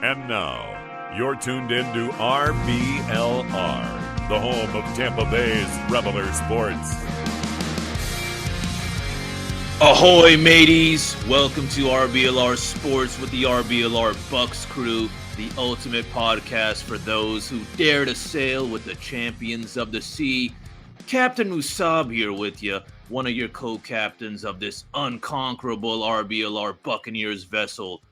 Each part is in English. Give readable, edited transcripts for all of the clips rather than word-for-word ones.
And now, you're tuned in to RBLR, the home of Tampa Bay's Reveler Sports. Ahoy, mateys! Welcome to RBLR Sports with the RBLR Bucs crew, the ultimate podcast for those who dare to sail with the champions of the sea. Captain Musab here with you, one of your co-captains of this unconquerable RBLR Buccaneers vessel.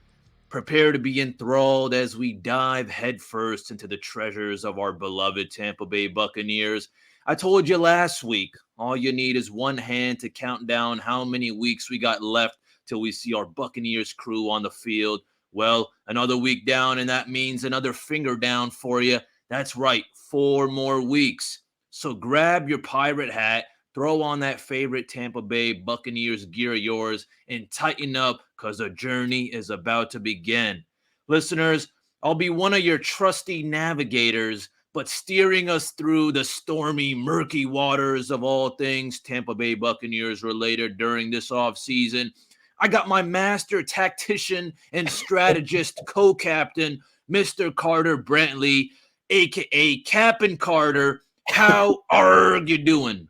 Prepare to be enthralled as we dive headfirst into the treasures of our beloved Tampa Bay Buccaneers. I told you last week, all you need is one hand to count down how many weeks we got left till we see our Buccaneers crew on the field. Well, another week down, and that means another finger down for you. That's right, 4 more weeks. So grab your pirate hat, throw on that favorite Tampa Bay Buccaneers gear of yours, and tighten up because the journey is about to begin. Listeners, I'll be one of your trusty navigators, but steering us through the stormy, murky waters of all things Tampa Bay Buccaneers related during this offseason. I got my master tactician and strategist co-captain, Mr. Carter Brantley, a.k.a. Captain Carter. How are you doing?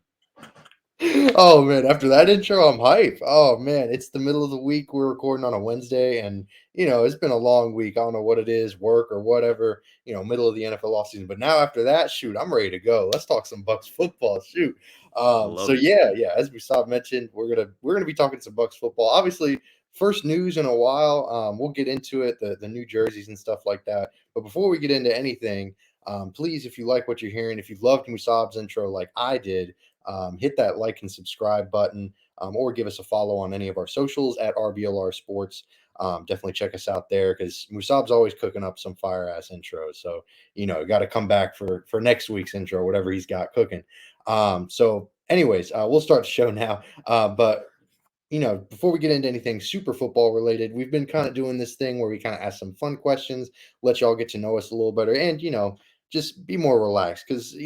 Oh man, after that intro, I'm hype. Oh man, it's the middle of the week. We're recording on a Wednesday, and it's been a long week. I don't know what it is, work or whatever, middle of the NFL offseason. But now after that, shoot, I'm ready to go. Let's talk some Bucks football. Shoot. Love it. Yeah, as Mustav mentioned, we're gonna be talking some Bucks football. Obviously, first news in a while. We'll get into it, the new jerseys and stuff like that. But before we get into anything, please, if you like what you're hearing, if you loved Musab's intro like I did, hit that like and subscribe button, or give us a follow on any of our socials at RBLR Sports. Definitely check us out there because Musab's always cooking up some fire ass intros. So, got to come back for next week's intro, whatever he's got cooking. Anyways, we'll start the show now. But before we get into anything super football related, we've been kind of doing this thing where we kind of ask some fun questions, let y'all get to know us a little better, and just be more relaxed because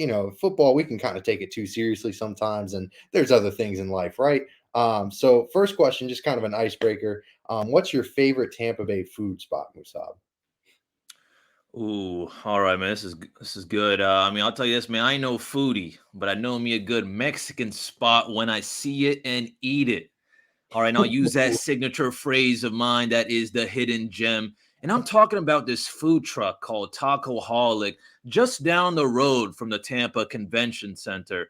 football we can kind of take it too seriously sometimes, and there's other things in life, right? So first question, just kind of an icebreaker. What's your favorite Tampa Bay food spot, Musab? Ooh, all right, man. This is good. I'll tell you this, man. I ain't no foodie, but I know me a good Mexican spot when I see it and eat it. All right, and I'll use that signature phrase of mine that is the hidden gem. And I'm talking about this food truck called Taco Holic just down the road from the Tampa Convention Center.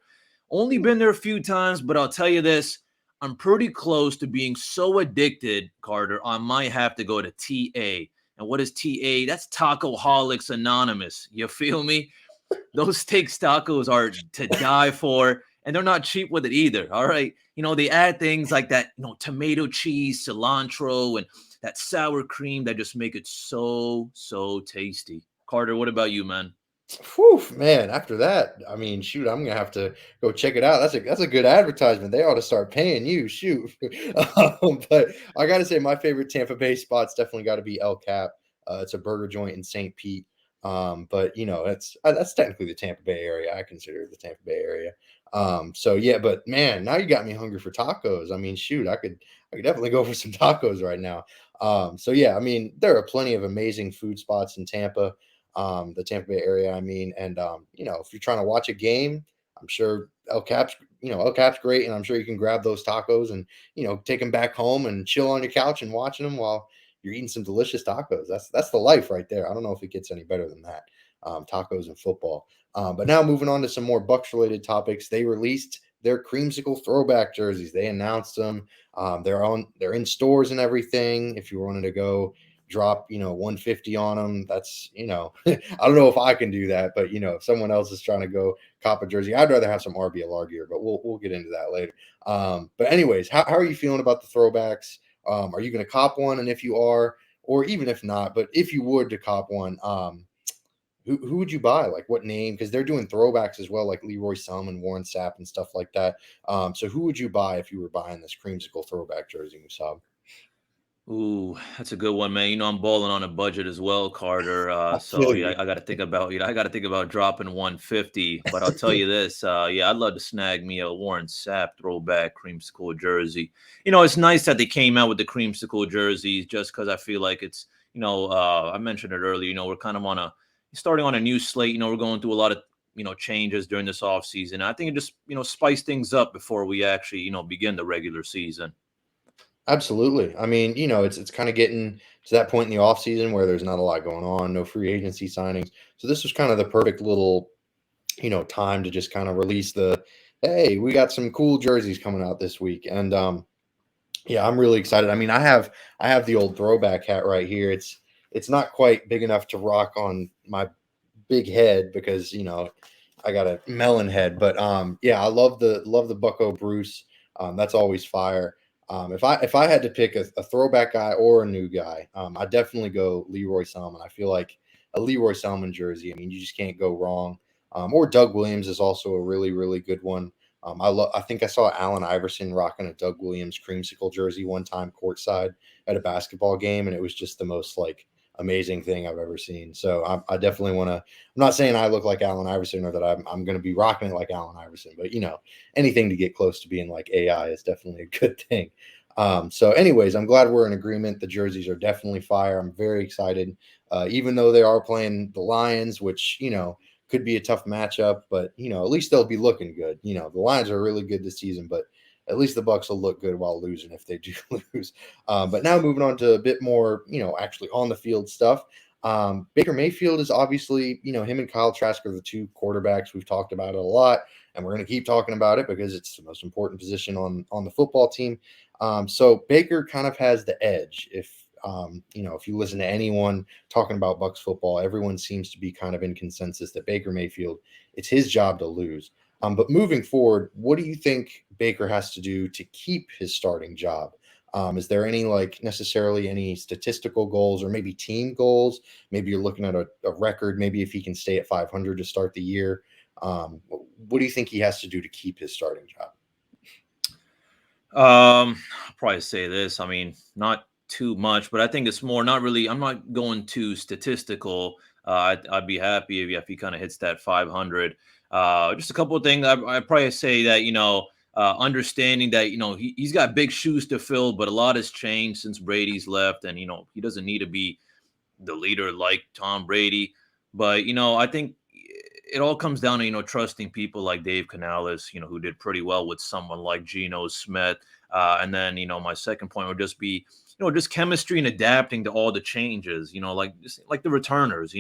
Only been there a few times, but I'll tell you this, I'm pretty close to being so addicted, Carter, I might have to go to TA. And what is TA? That's Taco Holics Anonymous. You feel me? Those steak tacos are to die for, and they're not cheap with it either. All right. They add things like that, tomato cheese, cilantro, and that sour cream that just make it so, so tasty. Carter, what about you, man? Whew, man, after that, I mean, shoot, I'm gonna have to go check it out. That's a good advertisement. They ought to start paying you. Shoot. But I gotta say, my favorite Tampa Bay spot's definitely got to be El Cap. It's a burger joint in St. Pete. But that's technically the Tampa Bay area. I consider it the Tampa Bay area. So yeah, but man, now you got me hungry for tacos. I mean, shoot, I could definitely go for some tacos right now. So yeah, I mean, there are plenty of amazing food spots in Tampa, the Tampa Bay area. I mean, and if you're trying to watch a game, I'm sure El Cap's great, and I'm sure you can grab those tacos and take them back home and chill on your couch and watching them while you're eating some delicious tacos. That's the life right there. I don't know if it gets any better than that. Tacos and football. But now moving on to some more Bucks related topics, they released their Creamsicle throwback jerseys. They announced them. They're in stores and everything. If you wanted to go drop 150 on them, that's I don't know if I can do that, but if someone else is trying to go cop a jersey, I'd rather have some RBLR gear, but we'll get into that later. But anyways, how are you feeling about the throwbacks? Are you going to cop one? And if you are, or even if not, but if you would to cop one, who would you buy? Like what name? Because they're doing throwbacks as well, like Leroy Selman, Warren Sapp, and stuff like that. So who would you buy if you were buying this Creamsicle throwback jersey, Musab? Ooh, that's a good one, man. I'm balling on a budget as well, Carter. I So feel yeah, you. I got to think about, I got to think about dropping 150. But I'll tell you this, yeah, I'd love to snag me a Warren Sapp throwback creamsicle jersey. It's nice that they came out with the creamsicle jerseys, just because I feel like it's I mentioned it earlier. We're kind of starting on a new slate. We're going through a lot of changes during this offseason. I think it just spice things up before we actually begin the regular season. Absolutely. I mean, it's kind of getting to that point in the offseason where there's not a lot going on, no free agency signings. So this was kind of the perfect little, time to just kind of release hey, we got some cool jerseys coming out this week. And yeah, I'm really excited. I mean, I have the old throwback hat right here. It's not quite big enough to rock on my big head because, I got a melon head, but yeah, I love the Bucko Bruce. That's always fire. If I had to pick a throwback guy or a new guy, I definitely go Leroy Selman. I feel like a Leroy Selman jersey. I mean, you just can't go wrong. Or Doug Williams is also a really really good one. I think I saw Allen Iverson rocking a Doug Williams creamsicle jersey one time courtside at a basketball game, and it was just the most like amazing thing I've ever seen. So I definitely want to. I'm not saying I look like Allen Iverson or that I'm going to be rocking it like Allen Iverson, but anything to get close to being like AI is definitely a good thing. So, anyways, I'm glad we're in agreement. The jerseys are definitely fire. I'm very excited, even though they are playing the Lions, which could be a tough matchup, but at least they'll be looking good. The Lions are really good this season, but at least the Bucs will look good while losing if they do lose. But now moving on to a bit more, actually on the field stuff. Baker Mayfield is obviously, him and Kyle Trask are the two quarterbacks. We've talked about it a lot, and we're going to keep talking about it because it's the most important position on the football team. So Baker kind of has the edge. If you listen to anyone talking about Bucs football, everyone seems to be kind of in consensus that Baker Mayfield, it's his job to lose. But moving forward, what do you think Baker has to do to keep his starting job? Is there any necessarily any statistical goals or maybe team goals? Maybe you're looking at a record. Maybe if he can stay at 500 to start the year, what do you think he has to do to keep his starting job? I'll probably say this. I mean, not too much, but I think it's more not really. I'm not going too statistical. I'd be happy if he kind of hits that 500. Just a couple of things. I'd probably say that understanding that he's got big shoes to fill, but a lot has changed since Brady's left, and he doesn't need to be the leader like Tom Brady. But I think it all comes down to trusting people like Dave Canales, who did pretty well with someone like Geno Smith. And then my second point would just be just chemistry and adapting to all the changes. Like the returners.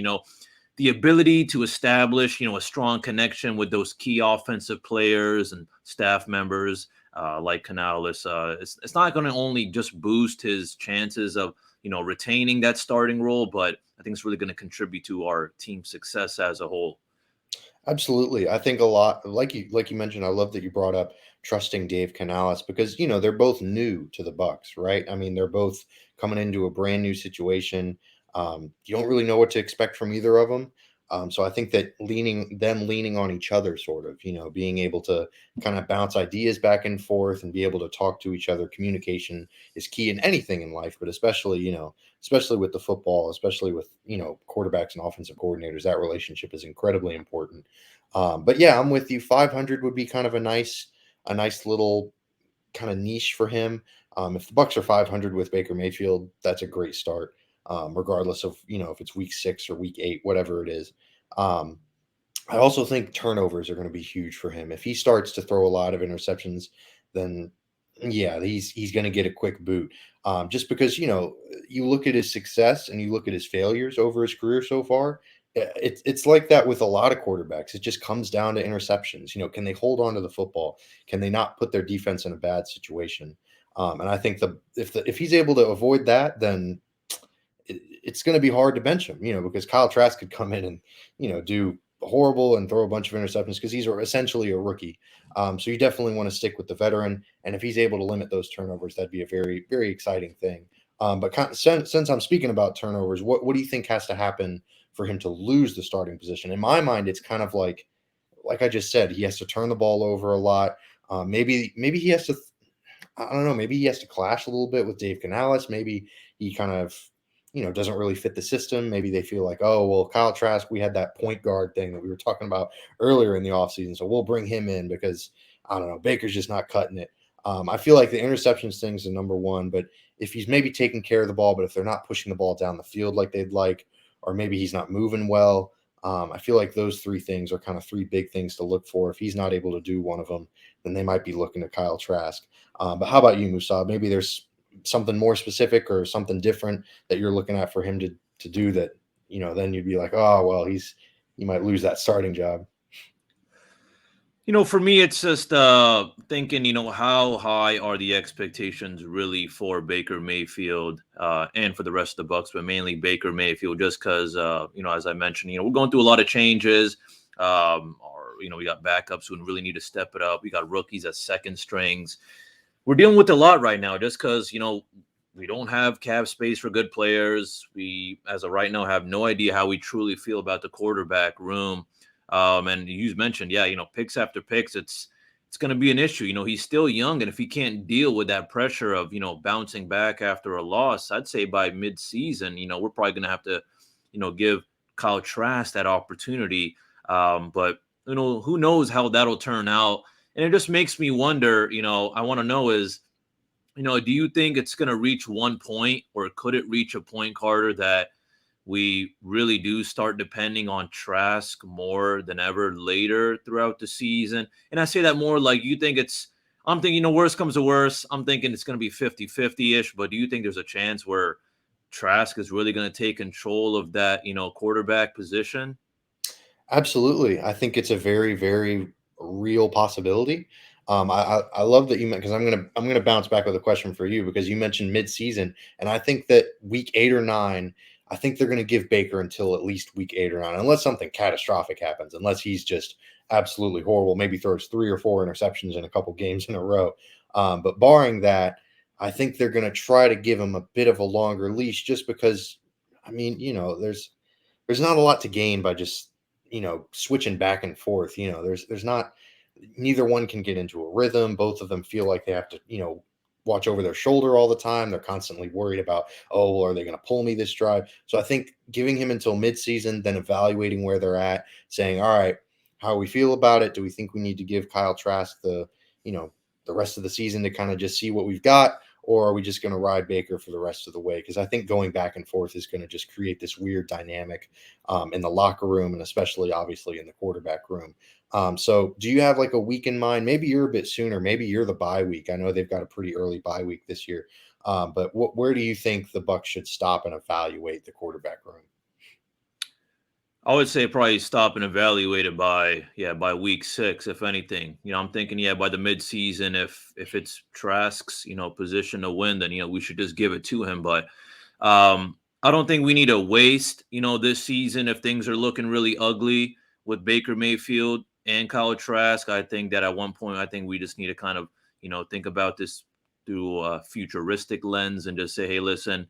The ability to establish a strong connection with those key offensive players and staff members like Canales. It's not going to only just boost his chances of retaining that starting role, but I think it's really going to contribute to our team success as a whole. Absolutely. I think a lot like you mentioned, I love that you brought up trusting Dave Canales because they're both new to the Bucks, right? I mean, they're both coming into a brand new situation. You don't really know what to expect from either of them. So I think that leaning on each other, sort of, being able to kind of bounce ideas back and forth and be able to talk to each other. Communication is key in anything in life, but especially with the football, especially with quarterbacks and offensive coordinators, that relationship is incredibly important. But yeah, I'm with you. 500 would be kind of a nice little kind of niche for him. If the Bucks are 500 with Baker Mayfield, that's a great start. Regardless of if it's week 6 or week 8, whatever it is. Um, I also think turnovers are going to be huge for him. If he starts to throw a lot of interceptions, then yeah, he's going to get a quick boot. Just because you look at his success and you look at his failures over his career so far. It's like that with a lot of quarterbacks. It just comes down to interceptions. Can they hold on to the football? Can they not put their defense in a bad situation? And I think if he's able to avoid that, then it's going to be hard to bench him, because Kyle Trask could come in and, do horrible and throw a bunch of interceptions because he's essentially a rookie. So you definitely want to stick with the veteran. And if he's able to limit those turnovers, that'd be a very, very exciting thing. But since I'm speaking about turnovers, what do you think has to happen for him to lose the starting position? In my mind, it's kind of like I just said, he has to turn the ball over a lot. Maybe he has to, I don't know, maybe he has to clash a little bit with Dave Canales. Maybe he kind of, doesn't really fit the system. Maybe they feel like, oh, well, Kyle Trask, we had that point guard thing that we were talking about earlier in the offseason. So we'll bring him in because, I don't know, Baker's just not cutting it. I feel like the interceptions thing's the number one, but if he's maybe taking care of the ball, but if they're not pushing the ball down the field like they'd like, or maybe he's not moving well, I feel like those three things are kind of three big things to look for. If he's not able to do one of them, then they might be looking at Kyle Trask. But how about you, Musa? Maybe there's something more specific or something different that you're looking at for him to do that, then you'd be like, oh well, he might lose that starting job. For me, it's just thinking, how high are the expectations really for Baker Mayfield and for the rest of the Bucs, but mainly Baker Mayfield, just because, as I mentioned, we're going through a lot of changes. We got backups who really need to step it up. We got rookies as second strings. We're dealing with a lot right now, just because, we don't have cap space for good players. We, as of right now, have no idea how we truly feel about the quarterback room. And you mentioned, picks after picks, it's going to be an issue. He's still young, and if he can't deal with that pressure of, bouncing back after a loss, I'd say by mid-season, we're probably going to have to, give Kyle Trask that opportunity. But, who knows how that'll turn out. And it just makes me wonder, I want to know is, do you think it's going to reach one point, or could it reach a point, Carter, that we really do start depending on Trask more than ever later throughout the season? And I say that more like I'm thinking, worst comes to worst, I'm thinking it's going to be 50-50-ish, but do you think there's a chance where Trask is really going to take control of that, quarterback position? Absolutely. I think it's a very, very real possibility. I love that you meant, because I'm gonna bounce back with a question for you, because you mentioned midseason, and I think that week 8 or 9, I think they're gonna give Baker until at least week 8 or 9, unless something catastrophic happens, unless he's just absolutely horrible, maybe throws 3 or 4 interceptions in a couple games in a row. But barring that, I think they're gonna try to give him a bit of a longer leash, just because, I mean, there's not a lot to gain by just switching back and forth. There's not, neither one can get into a rhythm. Both of them feel like they have to watch over their shoulder all the time. They're constantly worried about, oh well, are they going to pull me this drive? So I think giving him until midseason, then evaluating where they're at, saying, all right, how we feel about it, do we think we need to give Kyle Trask the rest of the season to kind of just see what we've got, or are we just going to ride Baker for the rest of the way? Because I think going back and forth is going to just create this weird dynamic in the locker room, and especially obviously in the quarterback room. So do you have like a week in mind? Maybe you're a bit sooner. Maybe you're the bye week. I know they've got a pretty early bye week this year. But where do you think the Bucs should stop and evaluate the quarterback room? I would say probably stop and evaluate it by week 6, if anything. I'm thinking, by the midseason, if it's Trask's, position to win, then we should just give it to him. But I don't think we need to waste, this season if things are looking really ugly with Baker Mayfield and Kyle Trask. I think that at one point, I think we just need to kind of, think about this through a futuristic lens and just say, hey, listen,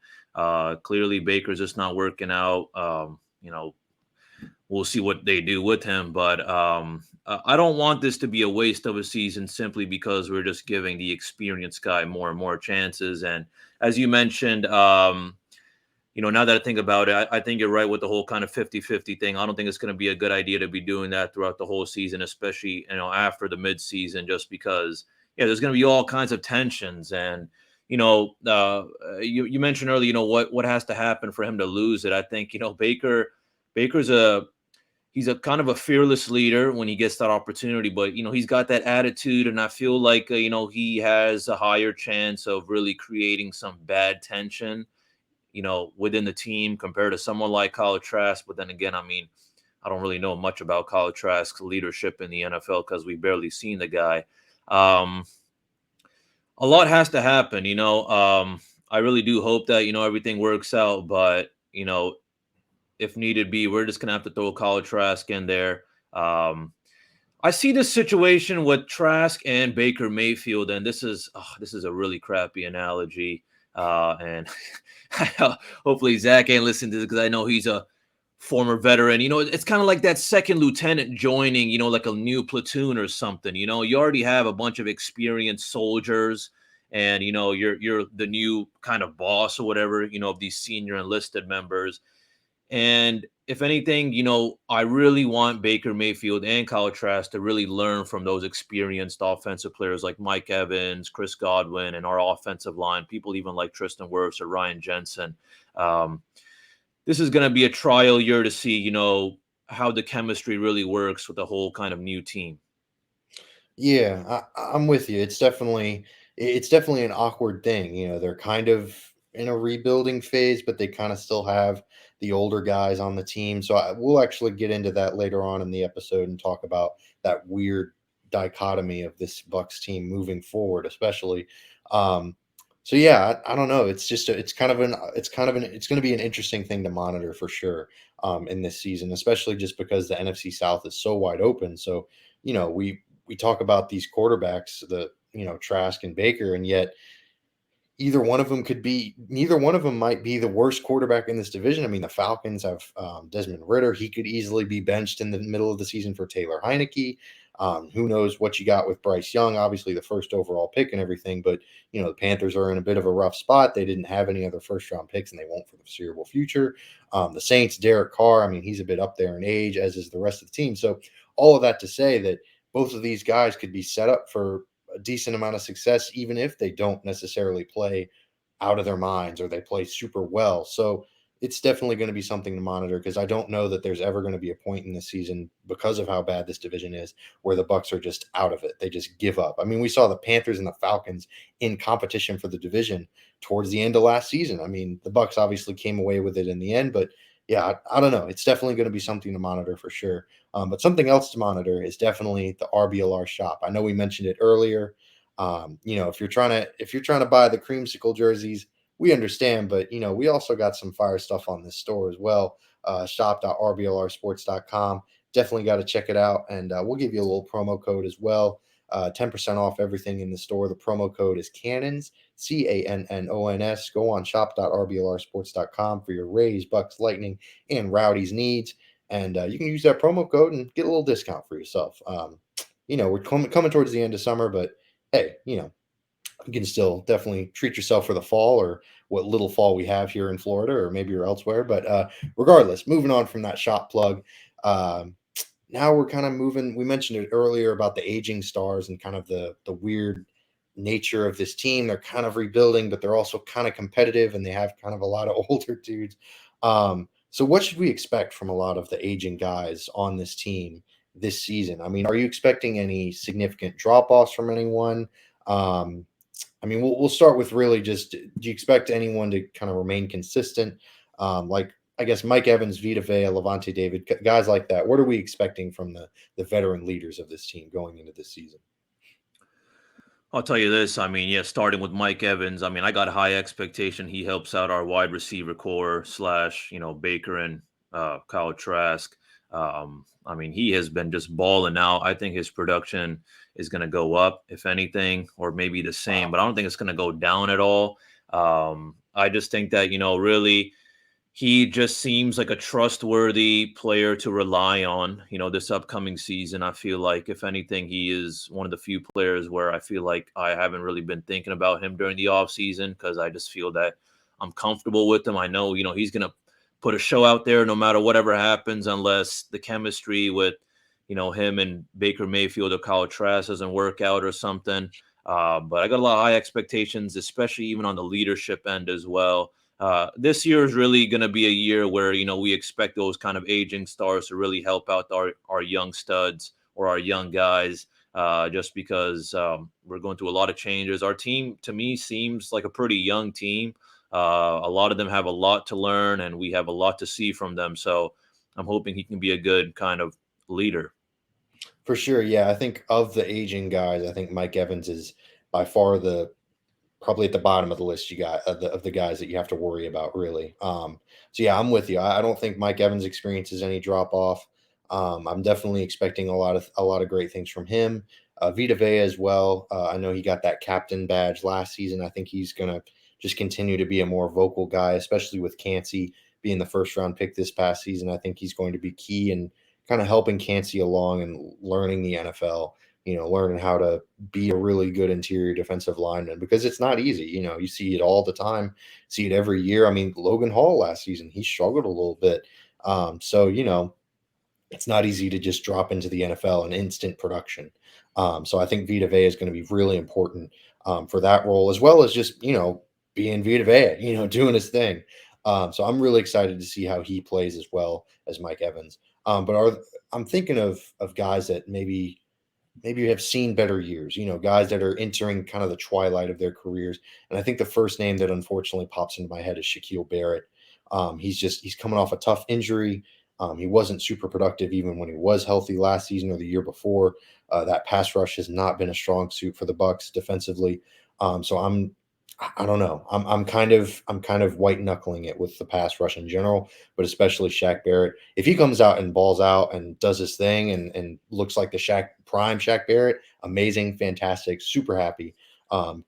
clearly Baker's just not working out. We'll see what they do with him. But I don't want this to be a waste of a season simply because we're just giving the experienced guy more and more chances. And as you mentioned, now that I think about it, I think you're right with the whole kind of 50-50 thing. I don't think it's going to be a good idea to be doing that throughout the whole season, especially, after the midseason, just because, there's going to be all kinds of tensions. And, you mentioned earlier, what has to happen for him to lose it. I think, Baker's he's a kind of a fearless leader when he gets that opportunity, but he's got that attitude, and I feel like he has a higher chance of really creating some bad tension, within the team compared to someone like Kyle Trask. But then again, I mean, I don't really know much about Kyle Trask's leadership in the NFL because we barely seen the guy. A lot has to happen, I really do hope that everything works out, but if needed be, we're just gonna have to throw Kyle Trask in there. I see this situation with Trask and Baker Mayfield, and this is a really crappy analogy. And hopefully Zach ain't listening to this, because I know he's a former veteran. It's kind of like that second lieutenant joining, like a new platoon or something. You already have a bunch of experienced soldiers, and you're the new kind of boss or whatever, of these senior enlisted members. And if anything, I really want Baker Mayfield and Kyle Trask to really learn from those experienced offensive players like Mike Evans, Chris Godwin, and our offensive line. People even like Tristan Wirfs or Ryan Jensen. Um, this is going to be a trial year to see, how the chemistry really works with the whole kind of new team. Yeah, I'm with you. It's definitely an awkward thing. They're kind of in a rebuilding phase, but they kind of still have the older guys on the team. So we'll actually get into that later on in the episode and talk about that weird dichotomy of this Bucks team moving forward, especially. Um, so yeah, I don't know. It's going to be an interesting thing to monitor for sure in this season, especially just because the NFC South is so wide open. So we talk about these quarterbacks, Trask and Baker, and yet neither one of them might be the worst quarterback in this division. I mean, the Falcons have Desmond Ritter. He could easily be benched in the middle of the season for Taylor Heineke. Who knows what you got with Bryce Young, obviously the first overall pick and everything, but the Panthers are in a bit of a rough spot. They didn't have any other first round picks and they won't for the foreseeable future. The Saints, Derek Carr, I mean, he's a bit up there in age, as is the rest of the team. So all of that to say that both of these guys could be set up for a decent amount of success, even if they don't necessarily play out of their minds or they play super well. So it's definitely going to be something to monitor because I don't know that there's ever going to be a point in the season because of how bad this division is where the Bucs are just out of it. They just give up. I mean, we saw the Panthers and the Falcons in competition for the division towards the end of last season. I mean, the Bucs obviously came away with it in the end, but yeah, I don't know. It's definitely going to be something to monitor for sure. But something else to monitor is definitely the RBLR shop. I know we mentioned it earlier. If you're trying to buy the creamsicle jerseys, we understand, but we also got some fire stuff on this store as well. Shop.rblrsports.com. Definitely got to check it out, and we'll give you a little promo code as well. 10% off everything in the store. The promo code is Cannons, Cannons. Go on shop.rblrsports.com for your Rays, Bucks, Lightning, and Rowdies needs, and you can use that promo code and get a little discount for yourself. We're coming towards the end of summer, but hey, you can still definitely treat yourself for the fall or what little fall we have here in Florida or maybe you're elsewhere. But regardless, moving on from that shop plug, um, now we're kind of moving. We mentioned it earlier about the aging stars and kind of the weird nature of this team. They're kind of rebuilding, but they're also kind of competitive and they have kind of a lot of older dudes. So what should we expect from a lot of the aging guys on this team this season? I mean, are you expecting any significant drop offs from anyone? Um, I mean, we'll start with really just do you expect anyone to kind of remain consistent? Like, I guess Mike Evans, Vita Vea, Levante David, guys like that. What are we expecting from the veteran leaders of this team going into this season? I'll tell you this. I mean, yeah, starting with Mike Evans. I mean, I got high expectation. He helps out our wide receiver core slash, Baker and Kyle Trask. I mean, he has been just balling out. I think his production is going to go up, if anything, or maybe the same, but I don't think it's going to go down at all. I just think that, really he just seems like a trustworthy player to rely on, this upcoming season. I feel like, if anything, he is one of the few players where I feel like I haven't really been thinking about him during the offseason because I just feel that I'm comfortable with him. I know, he's going to put a show out there no matter whatever happens, unless the chemistry with, him and Baker Mayfield or Kyle Trask doesn't work out or something. But I got a lot of high expectations, especially even on the leadership end as well. This year is really going to be a year where, we expect those kind of aging stars to really help out our young studs or our young guys, just because we're going through a lot of changes. Our team, to me, seems like a pretty young team. A lot of them have a lot to learn, and we have a lot to see from them. So I'm hoping he can be a good kind of leader. For sure, yeah. I think of the aging guys, I think Mike Evans is by far the probably at the bottom of the list you got of the guys that you have to worry about really. So yeah, I'm with you. I don't think Mike Evans experiences any drop off. I'm definitely expecting a lot of great things from him. Vita Vea as well. I know he got that captain badge last season. I think he's gonna just continue to be a more vocal guy, especially with Cansey being the first round pick this past season. I think he's going to be key in kind of helping Cansey along and learning the NFL learning how to be a really good interior defensive lineman, because it's not easy. You see it all the time, see it every year. I mean, Logan Hall last season, he struggled a little bit. So, it's not easy to just drop into the NFL and instant production. So I think Vita Vea is going to be really important for that role, as well as just, being Vita Vea, doing his thing. So I'm really excited to see how he plays as well as Mike Evans. I'm thinking of guys that maybe have seen better years, guys that are entering kind of the twilight of their careers. And I think the first name that unfortunately pops into my head is Shaquille Barrett. He's coming off a tough injury. He wasn't super productive even when he was healthy last season or the year before. That pass rush has not been a strong suit for the Bucs defensively. So I don't know. I'm kind of white knuckling it with the pass rush in general, but especially Shaq Barrett. If he comes out and balls out and does his thing and looks like the Shaq Barrett, amazing, fantastic, super happy.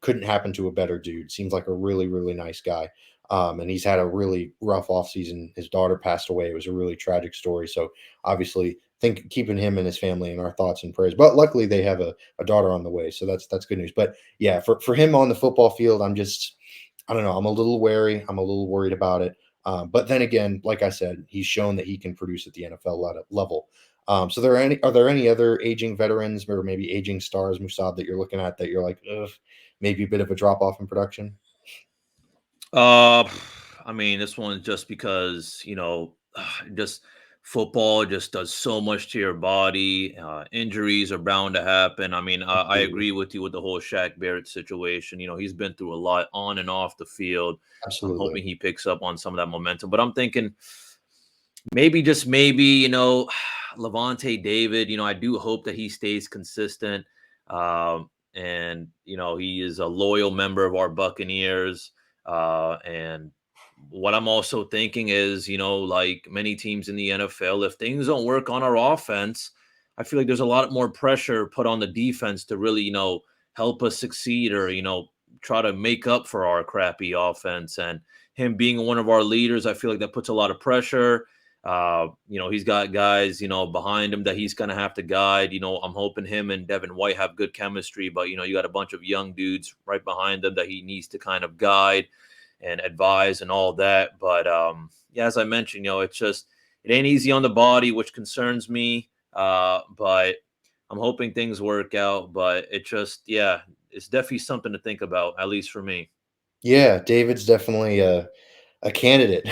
Couldn't happen to a better dude. Seems like a really, really nice guy. And he's had a really rough offseason. His daughter passed away. It was a really tragic story. So obviously, think keeping him and his family in our thoughts and prayers. But luckily, they have a daughter on the way, so that's good news. But yeah, for him on the football field, I don't know. I'm a little wary. I'm a little worried about it. But then again, like I said, he's shown that he can produce at the NFL level. So are there any other aging veterans or maybe aging stars, Musab, that you're looking at that you're like, ugh, maybe a bit of a drop off in production? Uh, I mean, this one just because just football just does so much to your body. Injuries are bound to happen. I mean, I Absolutely. agree with you with the whole Shaq Barrett situation. He's been through a lot on and off the field. I'm Absolutely. hoping he picks up on some of that momentum, but I'm thinking maybe just maybe Levante David. I do hope that he stays consistent. And he is a loyal member of our Buccaneers. And what I'm also thinking is, like many teams in the NFL, if things don't work on our offense, I feel like there's a lot more pressure put on the defense to really, help us succeed or, try to make up for our crappy offense. And him being one of our leaders, I feel like that puts a lot of pressure. He's got guys, behind him that he's going to have to guide. I'm hoping him and Devin White have good chemistry, but, you got a bunch of young dudes right behind them that he needs to kind of guide and advise and all that. But yeah, as I mentioned, it ain't easy on the body, which concerns me. But I'm hoping things work out. But yeah, it's definitely something to think about, at least for me. Yeah, David's definitely a candidate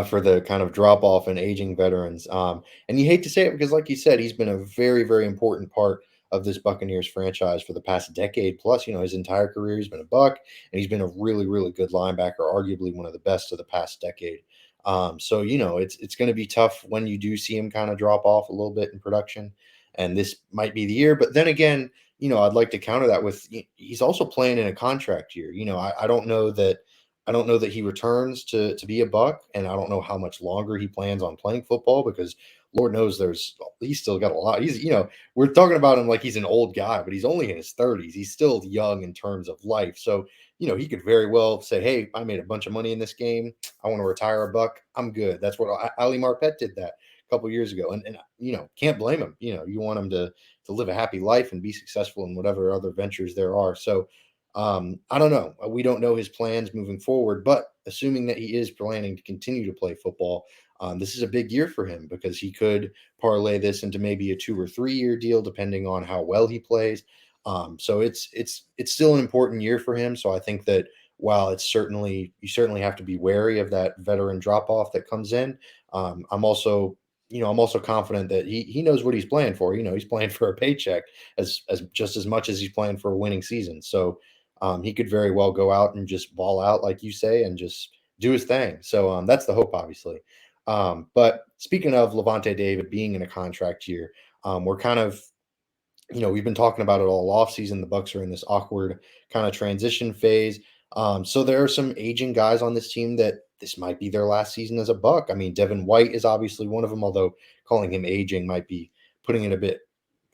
for the kind of drop off in aging veterans. And you hate to say it because, like you said, he's been a very, very important part of this Buccaneers franchise for the past decade plus. His entire career he's been a Buck, and he's been a really, really good linebacker, arguably one of the best of the past decade. So it's going to be tough when you do see him kind of drop off a little bit in production, and this might be the year. But then again, I'd like to counter that with he's also playing in a contract year. I don't know that he returns to be a Buck, and I don't know how much longer he plans on playing football because Lord knows he's still got a lot. We're talking about him like he's an old guy, but he's only in his 30s. He's still young in terms of life. So, he could very well say, "Hey, I made a bunch of money in this game. I want to retire a Buck. I'm good." That's what Ali Marpet did that a couple years ago, and can't blame him. You want him to live a happy life and be successful in whatever other ventures there are. So I don't know. We don't know his plans moving forward, but assuming that he is planning to continue to play football, this is a big year for him because he could parlay this into maybe a 2 or 3 year deal, depending on how well he plays. So it's still an important year for him. So I think that while you certainly have to be wary of that veteran drop off that comes in. I'm also confident that he knows what he's playing for. He's playing for a paycheck as just as much as he's playing for a winning season. So he could very well go out and just ball out, like you say, and just do his thing. So that's the hope, obviously. But speaking of Levante David being in a contract year, we're kind of we've been talking about it all off season. The Bucks are in this awkward kind of transition phase. So there are some aging guys on this team that this might be their last season as a Buck. I mean, Devin White is obviously one of them, although calling him aging might be putting it a bit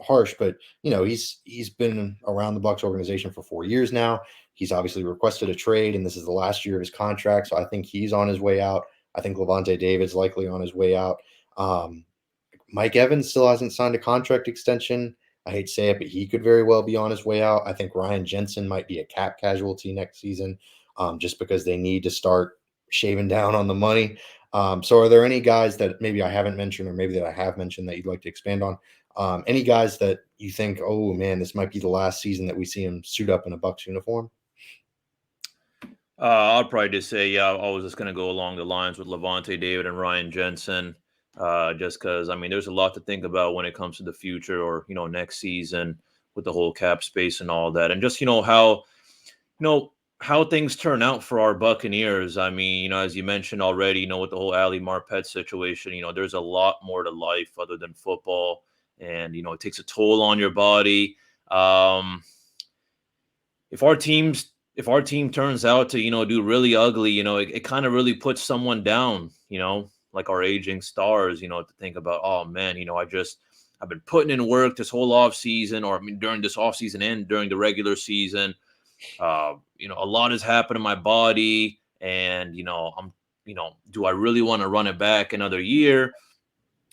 harsh. But he's been around the Bucks organization for 4 years now. He's obviously requested a trade, and this is the last year of his contract. So I think he's on his way out. I think Levante David's likely on his way out. Mike Evans still hasn't signed a contract extension. I hate to say it, but he could very well be on his way out. I think Ryan Jensen might be a cap casualty next season, just because they need to start shaving down on the money. So, are there any guys that maybe I haven't mentioned, or maybe that I have mentioned, that you'd like to expand on? Any guys that you think, oh man, this might be the last season that we see him suit up in a Bucks uniform? I'll probably just say, yeah, I was just going to go along the lines with Levante David and Ryan Jensen, just because, I mean, there's a lot to think about when it comes to the future or, next season with the whole cap space and all that. And just, how things turn out for our Buccaneers. I mean, as you mentioned already, with the whole Ali Marpet situation, there's a lot more to life other than football. And, it takes a toll on your body. Um, if our team turns out to do really ugly, it kind of really puts someone down, like our aging stars, to think about, oh man, I've been putting in work this whole off season, or I mean during this off season and during the regular season. A lot has happened in my body, and do I really want to run it back another year?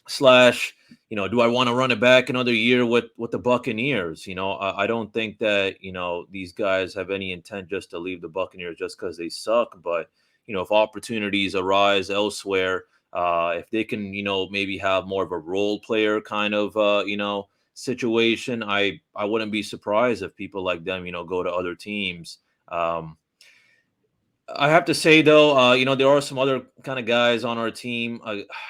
Slash, do I want to run it back another year with the Buccaneers? I don't think that these guys have any intent just to leave the Buccaneers just because they suck. But if opportunities arise elsewhere, if they can maybe have more of a role player kind of situation, I wouldn't be surprised if people like them go to other teams. I have to say though, there are some other kind of guys on our team.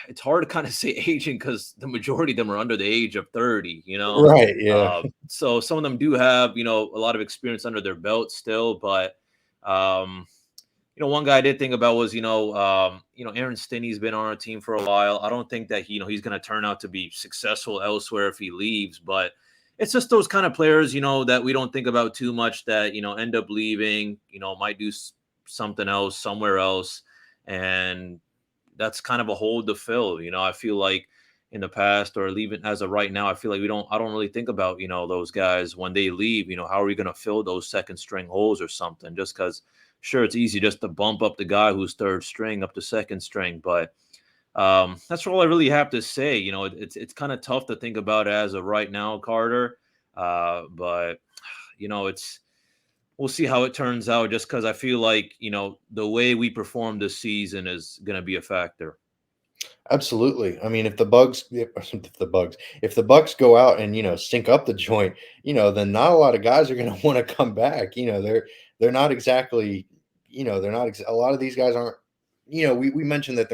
It's hard to kind of say aging because the majority of them are under the age of 30. Right. Yeah. So some of them do have a lot of experience under their belt still. But um, one guy I did think about was Aaron Stinney's been on our team for a while. I don't think that he's going to turn out to be successful elsewhere if he leaves, but it's just those kind of players that we don't think about too much that end up leaving. Might do something else somewhere else, and that's kind of a hole to fill. I feel like in the past, or even as of right now, I feel like I don't really think about those guys when they leave. How are we going to fill those second string holes or something? Just because, sure, it's easy just to bump up the guy who's third string up to second string, but that's all I really have to say. It's kind of tough to think about as of right now, Carter. But it's we'll see how it turns out. Just because I feel like the way we perform this season is going to be a factor. Absolutely. I mean, if the Bucks go out and stink up the joint, then not a lot of guys are going to want to come back. They're not exactly, a lot of these guys aren't. We mentioned that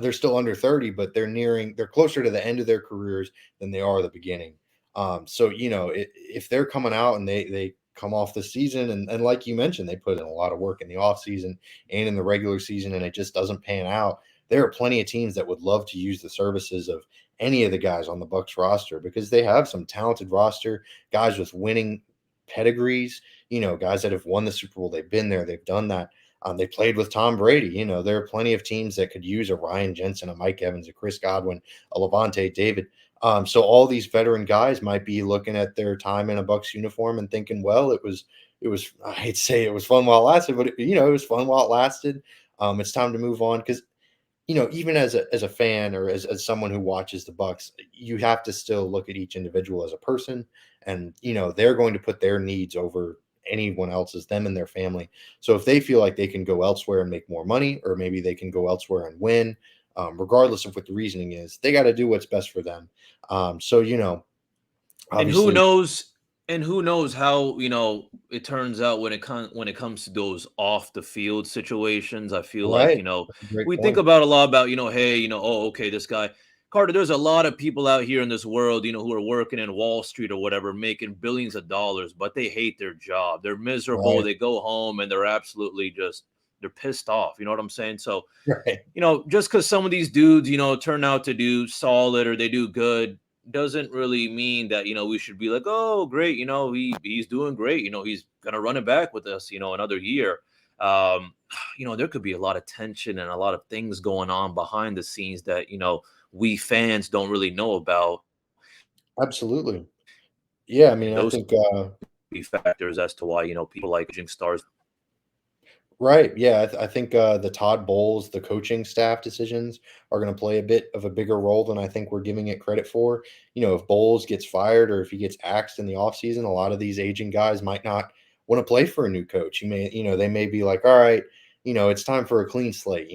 they're still under 30, but they're closer to the end of their careers than they are the beginning. So if they're coming out and they come off the season, and like you mentioned, they put in a lot of work in the off season and in the regular season, and it just doesn't pan out. There are plenty of teams that would love to use the services of any of the guys on the Bucks roster, because they have some talented roster, guys with winning pedigrees, guys that have won the Super Bowl. They've been there, they've done that. They played with Tom Brady. There are plenty of teams that could use a Ryan Jensen, a Mike Evans, a Chris Godwin, a Levante David. So all these veteran guys might be looking at their time in a Bucks uniform and thinking, well, it was I hate to say it was fun while it lasted, but it was fun while it lasted. It's time to move on, because even as a fan, or as someone who watches the Bucks, you have to still look at each individual as a person, and they're going to put their needs over anyone else's, them and their family. So if they feel like they can go elsewhere and make more money, or maybe they can go elsewhere and win, regardless of what the reasoning is, they got to do what's best for them. So And who obviously, knows? And who knows how it turns out when it comes to those off the field situations. I feel like right? That's a great we think point. about a lot about hey oh okay, this guy Carter. There's a lot of people out here in this world who are working in Wall Street or whatever, making billions of dollars, but they hate their job. They're miserable. Right, They go home and they're absolutely just they're pissed off. You know what I'm saying? So right. just because some of these dudes, turn out to do solid or they do good, doesn't really mean that we should be like, oh, great, he's doing great, he's gonna run it back with us, another year. Um, there could be a lot of tension and a lot of things going on behind the scenes that we fans don't really know about, Absolutely. Yeah, I mean, and I those think be factors as to why people like aging stars. Right. Yeah. I think the Todd Bowles, the coaching staff decisions are going to play a bit of a bigger role than I think we're giving it credit for. If Bowles gets fired or if he gets axed in the offseason, a lot of these aging guys might not want to play for a new coach. They may be like, all right, it's time for a clean slate.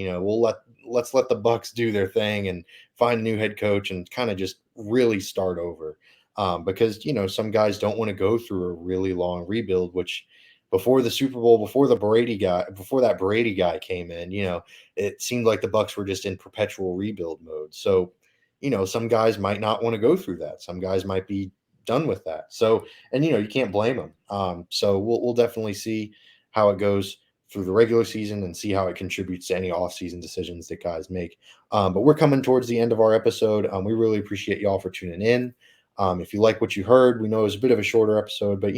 Let's let the Bucs do their thing and find a new head coach and kind of just really start over. Because some guys don't want to go through a really long rebuild, which before the Super Bowl, before that Brady guy came in, it seemed like the Bucs were just in perpetual rebuild mode. So, some guys might not want to go through that. Some guys might be done with that. So, and you can't blame them. So we'll definitely see how it goes through the regular season and see how it contributes to any offseason decisions that guys make. But we're coming towards the end of our episode. We really appreciate y'all for tuning in. If you like what you heard, we know it was a bit of a shorter episode, but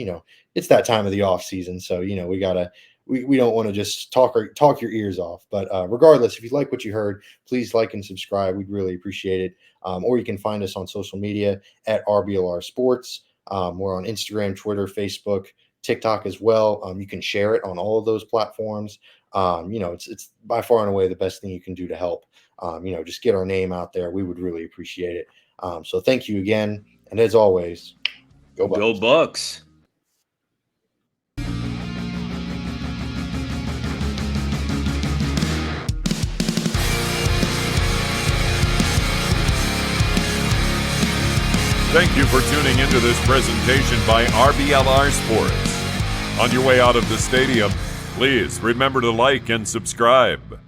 it's that time of the off season, so we don't want to just talk your ears off. But regardless, if you like what you heard, please like and subscribe. We'd really appreciate it. Or you can find us on social media at RBLR Sports. We're on Instagram, Twitter, Facebook, TikTok as well. You can share it on all of those platforms. It's by far and away the best thing you can do to help. Just get our name out there. We would really appreciate it. So thank you again. And as always, go Bucs. Go Bucs. Thank you for tuning into this presentation by RBLR Sports. On your way out of the stadium, please remember to like and subscribe.